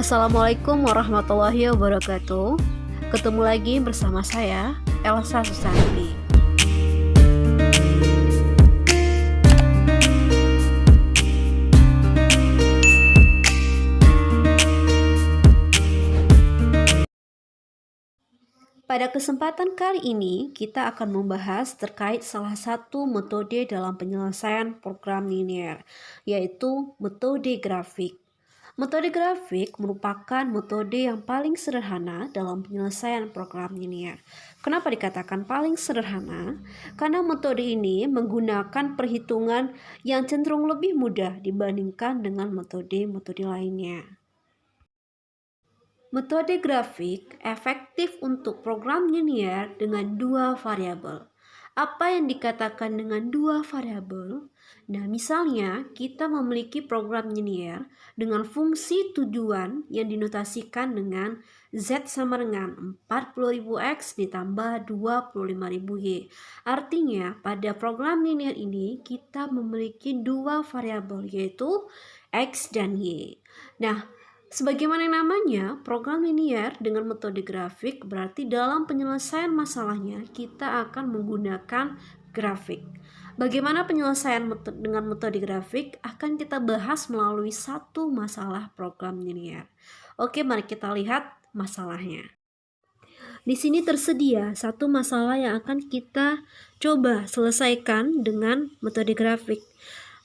Assalamualaikum warahmatullahi wabarakatuh. Ketemu lagi bersama saya, Elsa Susanti. Pada kesempatan kali ini, kita akan membahas terkait salah satu metode dalam penyelesaian program linear, yaitu metode grafik. Metode grafik merupakan metode yang paling sederhana dalam penyelesaian program linear. Kenapa dikatakan paling sederhana? Karena metode ini menggunakan perhitungan yang cenderung lebih mudah dibandingkan dengan metode-metode lainnya. Metode grafik efektif untuk program linear dengan dua variabel. Apa yang dikatakan dengan dua variabel? Nah, misalnya kita memiliki program linear dengan fungsi tujuan yang dinotasikan dengan Z sama dengan 40.000X ditambah 25.000Y. Artinya, pada program linear ini kita memiliki dua variabel, yaitu X dan Y. Nah, sebagaimana namanya, program linear dengan metode grafik berarti dalam penyelesaian masalahnya kita akan menggunakan grafik. Bagaimana penyelesaian dengan metode grafik akan kita bahas melalui satu masalah program linear. Oke, mari kita lihat masalahnya. Di sini tersedia satu masalah yang akan kita coba selesaikan dengan metode grafik.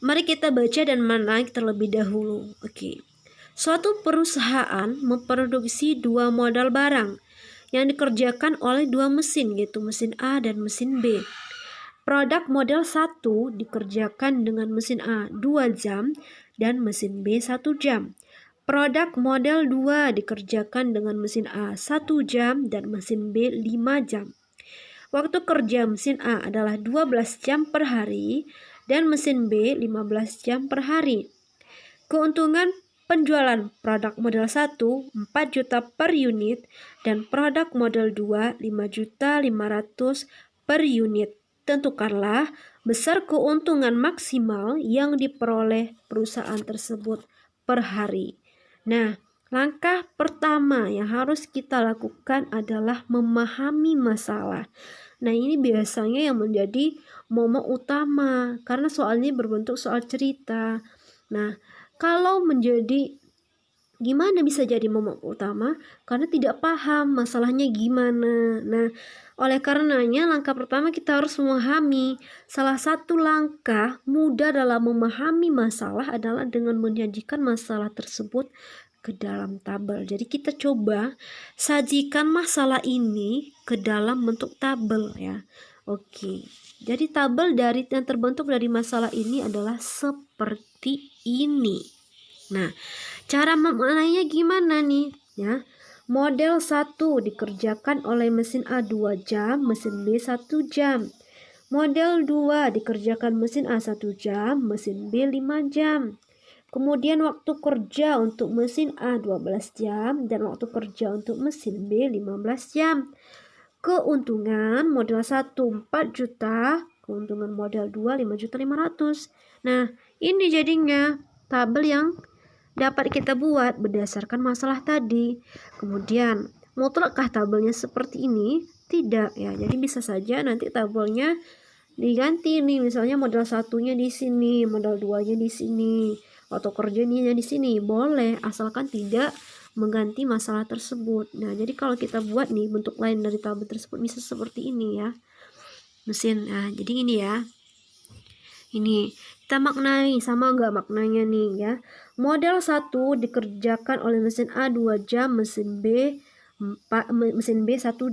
Mari kita baca dan menaik terlebih dahulu. Oke. Suatu perusahaan memproduksi dua model barang yang dikerjakan oleh dua mesin, yaitu mesin A dan mesin B. Produk model 1 dikerjakan dengan mesin A 2 jam dan mesin B 1 jam. Produk model 2 dikerjakan dengan mesin A 1 jam dan mesin B 5 jam. Waktu kerja mesin A adalah 12 jam per hari dan mesin B 15 jam per hari. Keuntungan penjualan produk model 1 4 juta per unit dan produk model 2 5.500.000 per unit. Tentukanlah besar keuntungan maksimal yang diperoleh perusahaan tersebut per hari. Nah, langkah pertama yang harus kita lakukan adalah memahami masalah. Nah, ini biasanya yang menjadi momok utama karena soalnya berbentuk soal cerita. Nah, kalau menjadi gimana bisa jadi momok utama? Karena tidak paham masalahnya gimana. Nah, oleh karenanya langkah pertama kita harus memahami. Salah satu langkah mudah dalam memahami masalah adalah dengan menyajikan masalah tersebut ke dalam tabel. Jadi kita coba sajikan masalah ini ke dalam bentuk tabel ya. Oke. Jadi tabel yang terbentuk dari masalah ini adalah seperti ini. Nah, cara memaknainya gimana nih? Ya, model 1 dikerjakan oleh mesin A 2 jam, mesin B 1 jam. Model 2 dikerjakan mesin A 1 jam, mesin B 5 jam. Kemudian waktu kerja untuk mesin A 12 jam dan waktu kerja untuk mesin B 15 jam. Keuntungan model 1 4 juta, keuntungan model 2 5.500.000. Nah, ini jadinya tabel yang dapat kita buat berdasarkan masalah tadi. Kemudian, mutlakkah tabelnya seperti ini? Tidak ya. Jadi bisa saja nanti tabelnya diganti nih. Misalnya model satunya di sini, model 2-nya di sini, waktu kerjanya di sini. Boleh, asalkan tidak mengganti masalah tersebut. Nah, jadi kalau kita buat nih bentuk lain dari tabel tersebut bisa seperti ini ya. Mesin. Nah, jadi ini ya. Ini kita maknai sama enggak maknanya nih ya. Model 1 dikerjakan oleh mesin A 2 jam, mesin B 1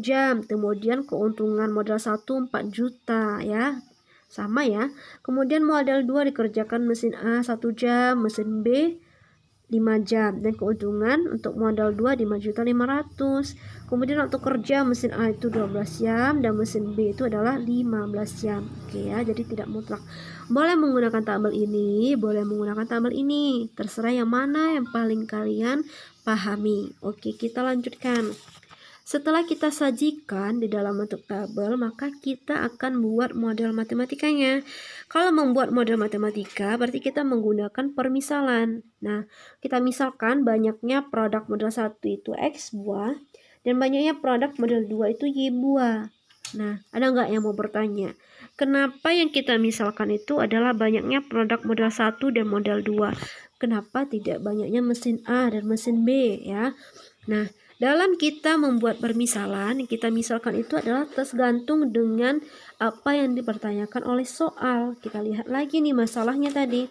jam. Kemudian keuntungan model 1 4 juta ya. Sama ya. Kemudian model 2 dikerjakan mesin A 1 jam, mesin B 5 jam dan keuntungan untuk model 2 5.500.000. Kemudian waktu kerja mesin A itu 12 jam dan mesin B itu adalah 15 jam. Oke ya, jadi tidak mutlak. Boleh menggunakan tabel ini, boleh menggunakan tabel ini. Terserah yang mana yang paling kalian pahami. Oke, kita lanjutkan. Setelah kita sajikan di dalam bentuk tabel, maka kita akan buat model matematikanya. Kalau membuat model matematika, berarti kita menggunakan permisalan. Nah, kita misalkan banyaknya produk model 1 itu X buah, dan banyaknya produk model 2 itu Y buah. Nah, ada nggak yang mau bertanya? Kenapa yang kita misalkan itu adalah banyaknya produk model 1 dan model 2? Kenapa tidak banyaknya mesin A dan mesin B ya? Nah, dalam kita membuat permisalan, kita misalkan itu adalah tergantung dengan apa yang dipertanyakan oleh soal. Kita lihat lagi nih masalahnya tadi.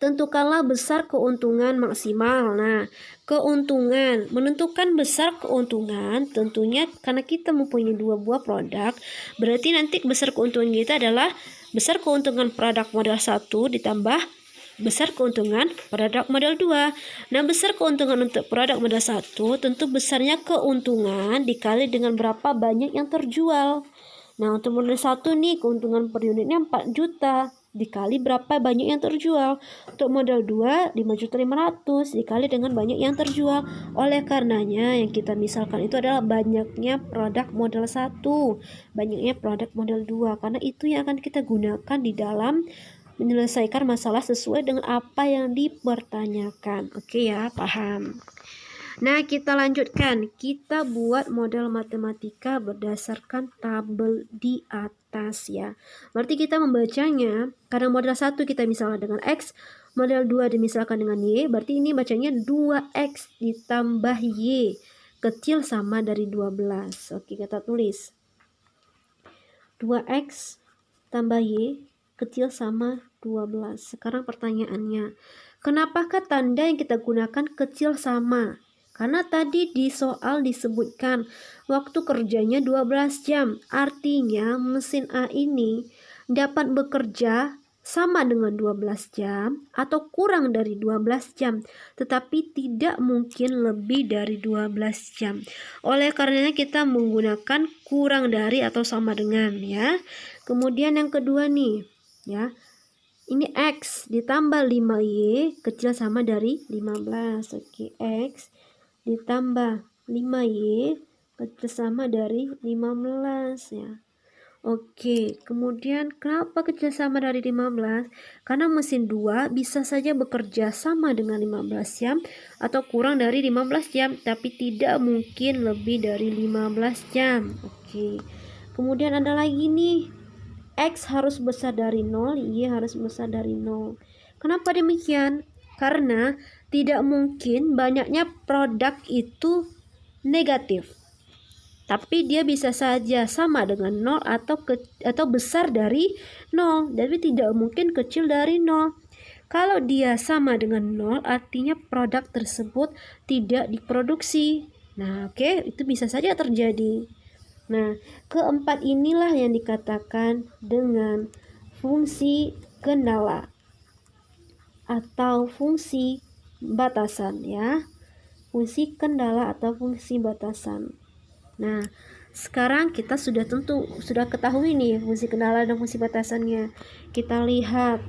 Tentukanlah besar keuntungan maksimal. Nah, keuntungan, menentukan besar keuntungan tentunya karena kita mempunyai dua buah produk, berarti nanti besar keuntungan kita adalah besar keuntungan produk model 1 ditambah besar keuntungan produk model 2. Nah, besar keuntungan untuk produk model 1 tentu besarnya keuntungan dikali dengan berapa banyak yang terjual. Nah, untuk model 1 nih keuntungan per unitnya 4 juta dikali berapa banyak yang terjual. Untuk model 2 5.500.000 dikali dengan banyak yang terjual. Oleh karenanya yang kita misalkan itu adalah banyaknya produk model 1, banyaknya produk model 2, karena itu yang akan kita gunakan di dalam menyelesaikan masalah sesuai dengan apa yang dipertanyakan. Oke ya, paham. Nah, kita lanjutkan. Kita buat model matematika berdasarkan tabel di atas ya. Berarti kita membacanya, karena model 1 kita misalnya dengan X, model 2 dimisalkan dengan Y, berarti ini bacanya 2X ditambah Y kecil sama dari 12. Oke, kita tulis 2X tambah Y kecil sama 12. Sekarang pertanyaannya, kenapakah tanda yang kita gunakan kecil sama? Karena tadi di soal disebutkan waktu kerjanya 12 jam. Artinya mesin A ini dapat bekerja sama dengan 12 jam atau kurang dari 12 jam, tetapi tidak mungkin lebih dari 12 jam. Oleh karenanya kita menggunakan kurang dari atau sama dengan ya. Kemudian yang kedua nih ya. Ini X ditambah 5Y kecil sama dari 15. Oke, X ditambah 5Y kecil sama dari 15 ya. Oke, kemudian kenapa kecil sama dari 15? Karena mesin 2 bisa saja bekerja sama dengan 15 jam atau kurang dari 15 jam, tapi tidak mungkin lebih dari 15 jam. Oke. Kemudian ada lagi nih, X harus besar dari 0, Y harus besar dari 0. Kenapa demikian? Karena tidak mungkin banyaknya produk itu negatif. Tapi dia bisa saja sama dengan 0 atau besar dari 0, tapi tidak mungkin kecil dari 0. Kalau dia sama dengan 0, artinya produk tersebut tidak diproduksi. Nah, oke, itu bisa saja terjadi. Nah, keempat inilah yang dikatakan dengan fungsi kendala atau fungsi batasan ya. Fungsi kendala atau fungsi batasan. Nah, sekarang kita sudah ketahui nih fungsi kendala dan fungsi batasannya. Kita lihat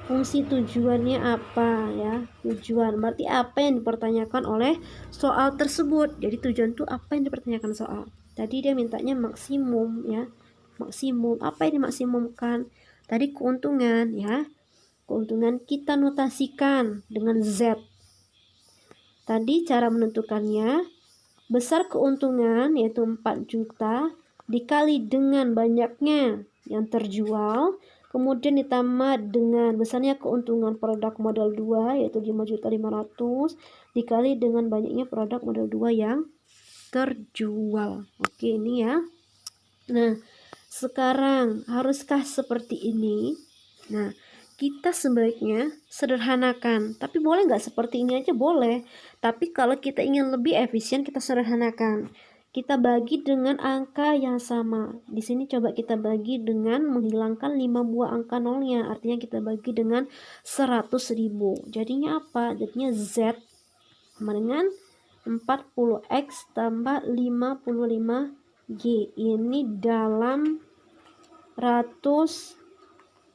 fungsi tujuannya apa ya. Tujuan berarti apa yang dipertanyakan oleh soal tersebut. Jadi tujuan itu apa yang dipertanyakan soal. Tadi dia mintanya maksimum ya. Maksimum, apa yang dimaksimumkan? Tadi keuntungan ya. Keuntungan kita notasikan dengan Z. Tadi cara menentukannya, besar keuntungan yaitu 4 juta dikali dengan banyaknya yang terjual, kemudian ditambah dengan besarnya keuntungan produk model 2 yaitu 5.500.000 dikali dengan banyaknya produk model 2 yang terjual. Oke, ini ya. Nah, sekarang haruskah seperti ini? Nah, kita sebaiknya sederhanakan, tapi boleh nggak seperti ini aja? Boleh, tapi kalau kita ingin lebih efisien kita sederhanakan, kita bagi dengan angka yang sama. Di sini coba kita bagi dengan menghilangkan 5 buah angka nolnya, artinya kita bagi dengan 100.000. Jadinya apa? Jadinya Z sama dengan 40X tambah 55G. Ini dalam ratus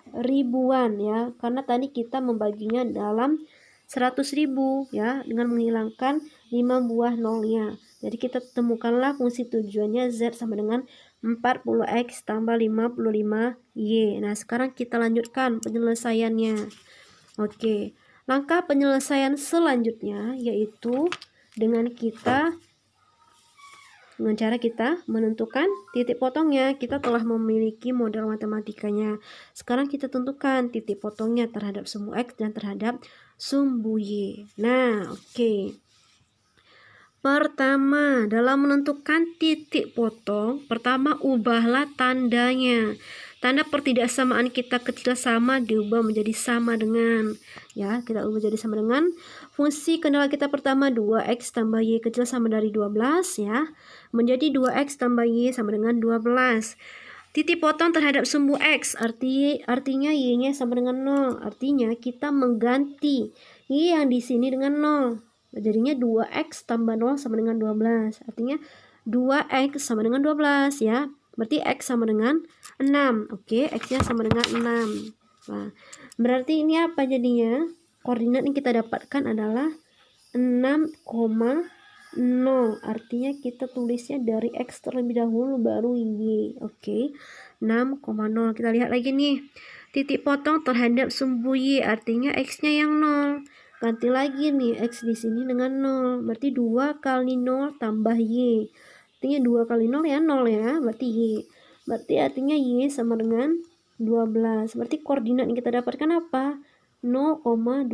ribuan ya, karena tadi kita membaginya dalam 100.000 ya, dengan menghilangkan 5 buah nolnya. Jadi kita temukanlah fungsi tujuannya Z sama dengan 40X tambah 55Y. Nah, sekarang kita lanjutkan penyelesaiannya. Oke, langkah penyelesaian selanjutnya yaitu dengan cara kita menentukan titik potongnya. Kita telah memiliki model matematikanya. Sekarang kita tentukan titik potongnya terhadap sumbu X dan terhadap sumbu Y. Nah, oke. Pertama, dalam menentukan titik potong, pertama ubahlah tandanya. Tanda pertidaksamaan kita kecil sama diubah menjadi sama dengan, ya, kita ubah menjadi sama dengan fungsi kendala kita pertama 2x tambah y kecil sama dari 12 ya, menjadi 2x tambah y sama dengan 12. Titik potong terhadap sumbu x artinya y-nya sama dengan 0. Artinya kita mengganti y yang di sini dengan 0. Jadinya 2x tambah 0 sama dengan 12. Artinya 2x sama dengan 12 ya. Berarti x sama dengan 6. Oke, x-nya sama dengan 6. Nah, berarti ini apa jadinya? Koordinat yang kita dapatkan adalah 6,0. Artinya kita tulisnya dari x terlebih dahulu baru y. Oke, 6,0. Kita lihat lagi nih. Titik potong terhadap sumbu y artinya x-nya yang 0. Ganti lagi nih x di sini dengan 0. Berarti 2 kali 0 tambah y. Artinya 2 kali 0 ya 0 ya, berarti y. Berarti artinya y sama dengan 12. Berarti koordinat yang kita dapatkan apa? 0,12.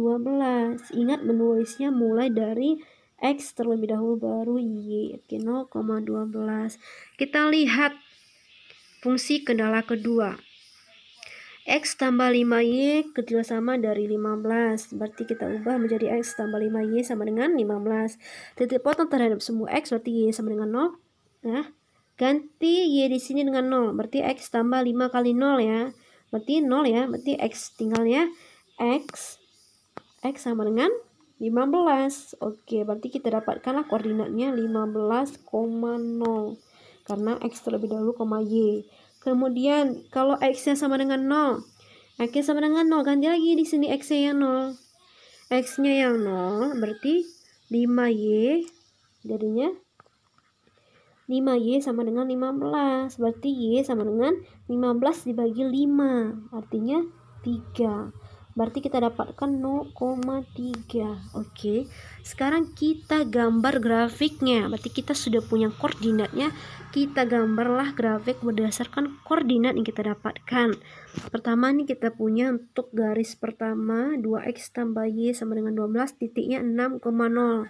Ingat menulisnya mulai dari x terlebih dahulu baru y. Oke, 0,12. Kita lihat fungsi kendala kedua. X tambah 5y kecil sama dari 15. Berarti kita ubah menjadi x tambah 5y sama dengan 15. Titik potong terhadap sumbu x berarti y sama dengan 0. Nah, ganti y di sini dengan 0. Berarti x tambah 5 kali 0 ya. Berarti 0 ya. Berarti x tinggalnya x sama dengan 15. Oke, berarti kita dapatkanlah koordinatnya 15,0. Karena x terlebih dahulu, y. Kemudian kalau x-nya sama dengan 0. X-nya sama dengan 0. Ganti lagi di sini x-nya yang 0. X-nya yang 0 berarti 5y. Jadinya 5y sama dengan 15. Berarti y sama dengan 15 dibagi 5. Artinya 3. Berarti kita dapatkan 0,3. Oke. Sekarang kita gambar grafiknya. Berarti kita sudah punya koordinatnya. Kita gambarlah grafik berdasarkan koordinat yang kita dapatkan. Pertama nih kita punya untuk garis pertama 2x tambah y sama dengan 12, titiknya 6,0.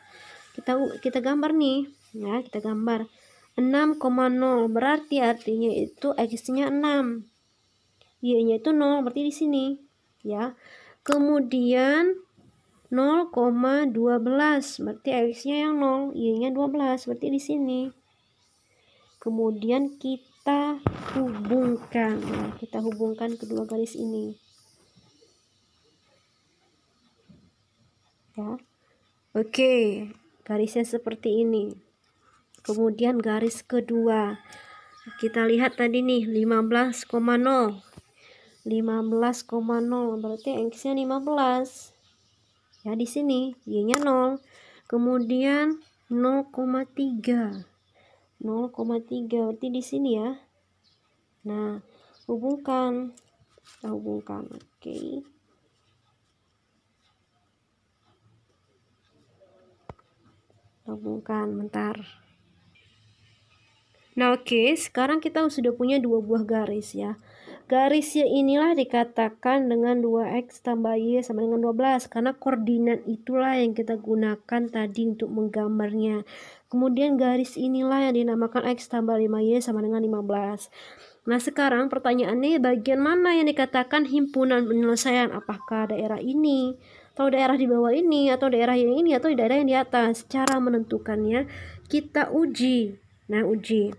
Kita gambar nih. Ya, kita gambar. 6,0 berarti artinya itu x-nya 6, y-nya itu 0, berarti di sini ya. Kemudian 0,12 berarti x-nya yang 0, y-nya 12, berarti di sini. Kemudian kita hubungkan ya, kita hubungkan kedua garis ini ya. Oke, garisnya seperti ini. Kemudian garis kedua, kita lihat tadi nih 15,0 berarti x-nya 15 ya, di sini y-nya 0. Kemudian 0,3 berarti di sini ya. Nah, hubungkan. Oke. Hubungkan bentar. Nah, oke, sekarang kita sudah punya dua buah garis ya. Garisnya inilah dikatakan dengan 2x tambah y sama dengan 12 karena koordinat itulah yang kita gunakan tadi untuk menggambarnya. Kemudian garis inilah yang dinamakan x tambah 5y sama dengan 15. Nah, sekarang pertanyaannya bagian mana yang dikatakan himpunan penyelesaian? Apakah daerah ini, atau daerah di bawah ini, atau daerah yang ini, atau daerah yang di atas? Cara menentukannya kita uji. Nah, uji.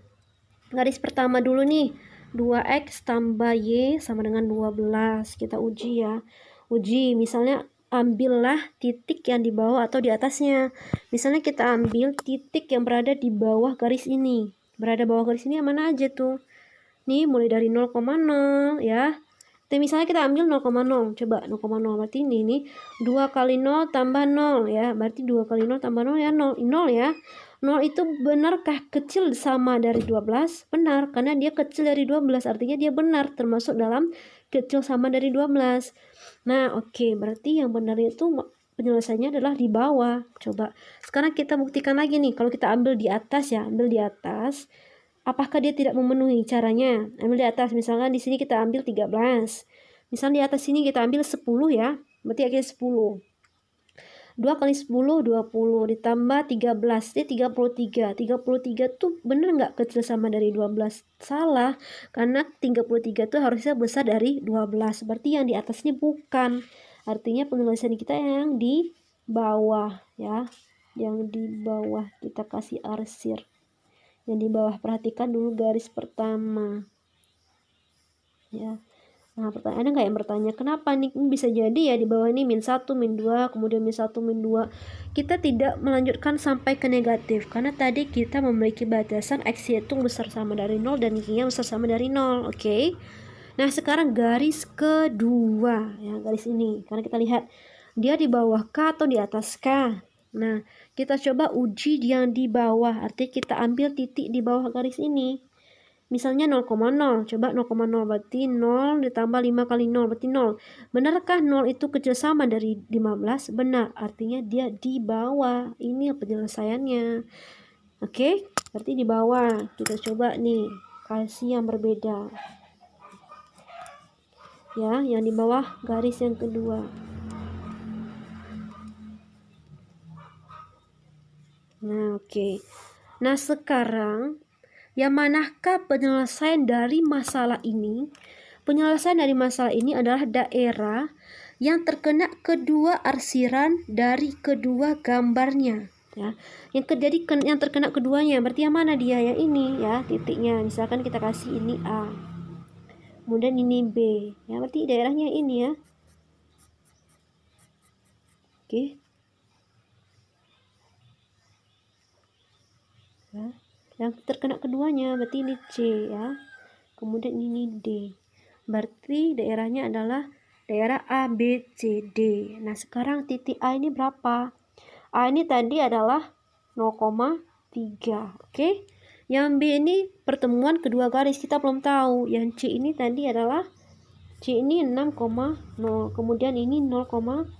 Garis pertama dulu nih, 2x tambah y sama dengan 12. Kita uji ya. Uji, misalnya ambillah titik yang di bawah atau di atasnya. Misalnya kita ambil titik yang berada di bawah garis ini. Berada bawah garis ini yang mana aja tuh? Nih, mulai dari 0,0 ya. Misalnya kita ambil 0,0, coba 0,0 berarti ini 2 kali 0 tambah 0 ya, berarti 2 kali 0 tambah 0 ya 0 ya. 0 itu benarkah kecil sama dari 12? Benar, karena dia kecil dari 12, artinya dia benar termasuk dalam kecil sama dari 12. Nah, oke, berarti yang benar itu penyelesaiannya adalah di bawah. Coba sekarang kita buktikan lagi nih, kalau kita ambil di atas ya, ambil di atas. Apakah dia tidak memenuhi caranya? Ambil di atas, misalkan di sini kita ambil 13. Misalnya di atas sini kita ambil 10 ya, berarti akhirnya 10. 2 kali 10, 20, ditambah 13, dia 33. 33 tuh bener nggak kecil sama dari 12? Salah, karena 33 tuh harusnya besar dari 12. Berarti yang di atasnya bukan. Artinya penyelesaian kita yang di bawah ya. Yang di bawah kita kasih arsir. Yang di bawah perhatikan dulu garis pertama ya. Nah, pertanyaan nggak yang bertanya kenapa nih bisa jadi ya di bawah ini -1, -2, kemudian -1, -2. Kita tidak melanjutkan sampai ke negatif karena tadi kita memiliki batasan x itu besar sama dari 0 dan y-nya besar sama dari 0. Oke. Nah, sekarang garis kedua ya, garis ini karena kita lihat dia di bawah K atau di atas K. Nah, kita coba uji yang di bawah, artinya kita ambil titik di bawah garis ini. Misalnya 0,0, coba 0,0 berarti 0 ditambah 5 kali 0 berarti 0. Benarkah 0 itu kecil sama dari 15? Benar, artinya dia di bawah. Ini penyelesaiannya. Oke, berarti di bawah. Kita coba nih, kasih yang berbeda. Ya, yang di bawah garis yang kedua. Nah, oke. Nah, sekarang yang manakah penyelesaian dari masalah ini? Penyelesaian dari masalah ini adalah daerah yang terkena kedua arsiran dari kedua gambarnya. Ya, yang terkena keduanya, berarti yang mana dia? Yang ini ya, titiknya. Misalkan kita kasih ini A, kemudian ini B. Ya, berarti daerahnya ini ya. Oke. Ya, yang terkena keduanya berarti ini C ya, kemudian ini D, berarti daerahnya adalah daerah A, B, C, D. Nah, sekarang titik A ini berapa? A ini tadi adalah 0,3. Oke. Yang B ini pertemuan kedua garis, kita belum tahu. Yang C ini tadi adalah C ini 6,0, kemudian ini 0,0.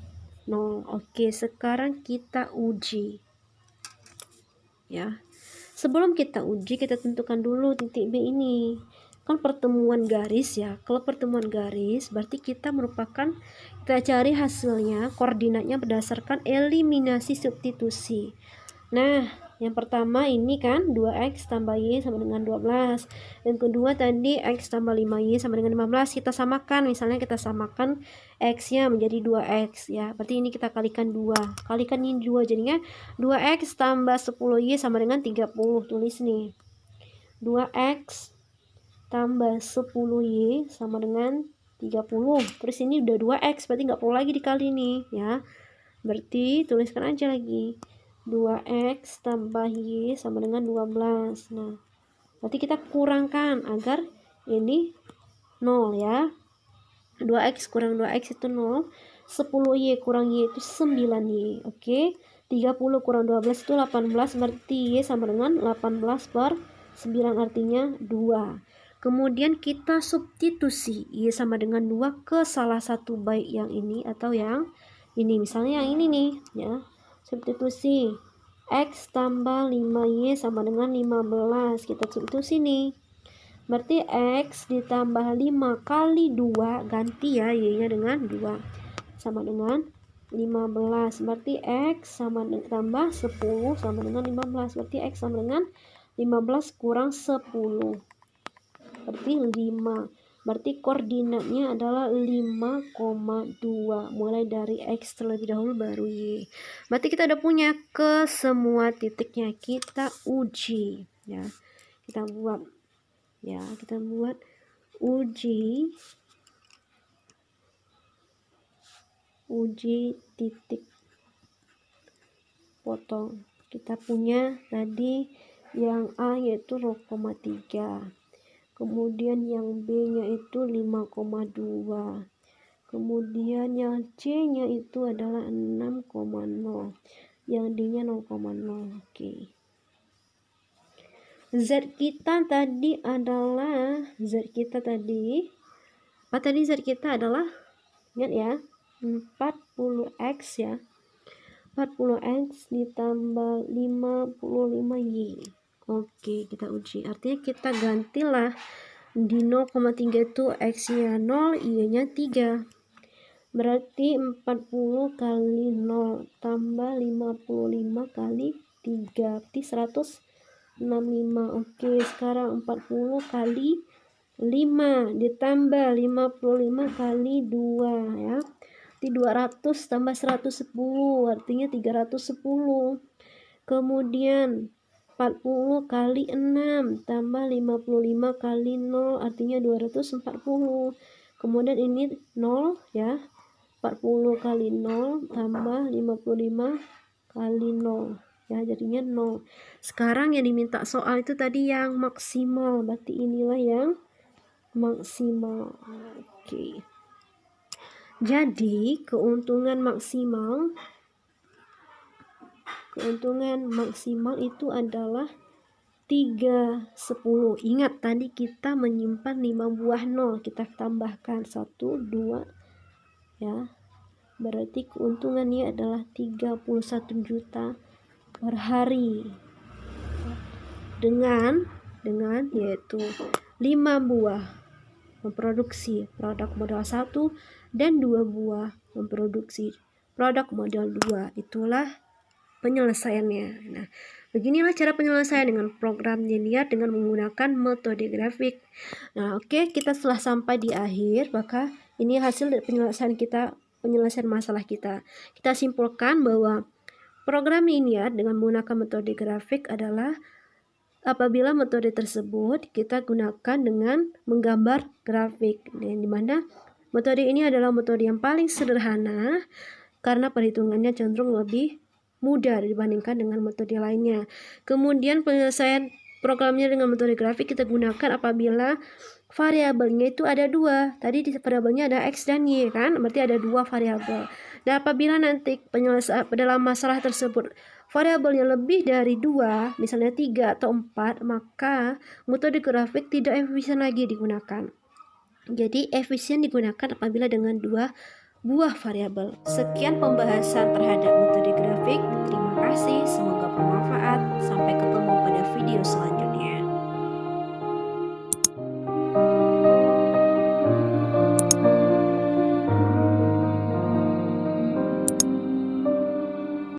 Oke, sekarang kita uji ya. Sebelum kita uji, kita tentukan dulu titik B ini. Kan pertemuan garis ya. Kalau pertemuan garis, berarti kita cari hasilnya, koordinatnya berdasarkan eliminasi substitusi. Nah, yang pertama ini kan 2x tambah y sama dengan 12. Yang kedua tadi x tambah 5y sama dengan 15. Kita samakan, misalnya kita samakan x-nya menjadi 2x ya. Berarti ini kita kalikan 2. Kalikan ini 2, jadinya 2x tambah 10y sama dengan 30. Tulis nih. 2x tambah 10y sama dengan 30. Terus ini udah 2x, berarti nggak perlu lagi dikali nih ya. Berarti tuliskan aja lagi. 2x tambah y sama dengan 12. Nah, berarti kita kurangkan agar ini 0 ya. 2x kurang 2x itu 0. 10y kurang y itu 9y. Oke. 30 kurang 12 itu 18, berarti y sama dengan 18 per 9, artinya 2. Kemudian kita substitusi y sama dengan 2 ke salah satu baik yang ini atau yang ini. Misalnya yang ini nih ya. Substitusi x tambah 5y sama dengan 15. Kita substitusi nih. Berarti x ditambah 5 kali 2, ganti ya y-nya dengan 2. Sama dengan 15. Berarti x sama tambah 10 sama dengan 15. Berarti x sama dengan 15 kurang 10. Berarti 5. Berarti koordinatnya adalah 5,2. Mulai dari X terlebih dahulu baru Y. Berarti kita udah punya ke semua titiknya. Kita uji ya. Kita buat uji titik potong. Kita punya tadi yang A yaitu 0,3. kemudian yang B-nya itu 5,2, kemudian yang C-nya itu adalah 6,0, yang D-nya 0,0. Oke. Z kita tadi adalah Z kita adalah, ingat ya, 40x ya. 40x ditambah 55y. Oke, kita uji. Artinya kita gantilah di 0,3 itu x-nya 0, y-nya 3. Berarti 40 kali 0 tambah 55 kali 3. Berarti 165. Oke, sekarang 40 kali 5 ditambah 55 kali 2 ya. Berarti 200 tambah 110, artinya 310. Kemudian 40 kali 6 tambah 55 kali 0, artinya 240. Kemudian ini 0 ya. 40 kali 0 tambah 55 kali 0 ya, jadinya 0. Sekarang yang diminta soal itu tadi yang maksimal, berarti inilah yang maksimal. Oke. Jadi keuntungan maksimal itu adalah 3/10. Ingat tadi kita menyimpan 5 buah 0, kita tambahkan 1, 2 ya. Berarti keuntungannya adalah 31 juta per hari. Dengan yaitu 5 buah memproduksi produk modal 1 dan 2 buah memproduksi produk modal 2. Itulah penyelesaiannya. Nah, beginilah cara penyelesaian dengan program linear dengan menggunakan metode grafik. Nah, oke, kita setelah sampai di akhir, maka ini hasil dari penyelesaian masalah kita. Kita simpulkan bahwa program linear dengan menggunakan metode grafik adalah apabila metode tersebut kita gunakan dengan menggambar grafik, dan dimana metode ini adalah metode yang paling sederhana karena perhitungannya cenderung lebih mudah dibandingkan dengan metode lainnya. Kemudian penyelesaian programnya dengan metode grafik kita gunakan apabila variabelnya itu ada 2. Tadi di variabelnya ada x dan y kan, berarti ada 2 variabel. Dan apabila nanti dalam masalah tersebut variabelnya lebih dari 2, misalnya 3 atau 4, maka metode grafik tidak efisien lagi digunakan. Jadi efisien digunakan apabila dengan 2 buah variabel. Sekian pembahasan terhadap metode grafik. Terima kasih, semoga bermanfaat. Sampai ketemu pada video selanjutnya.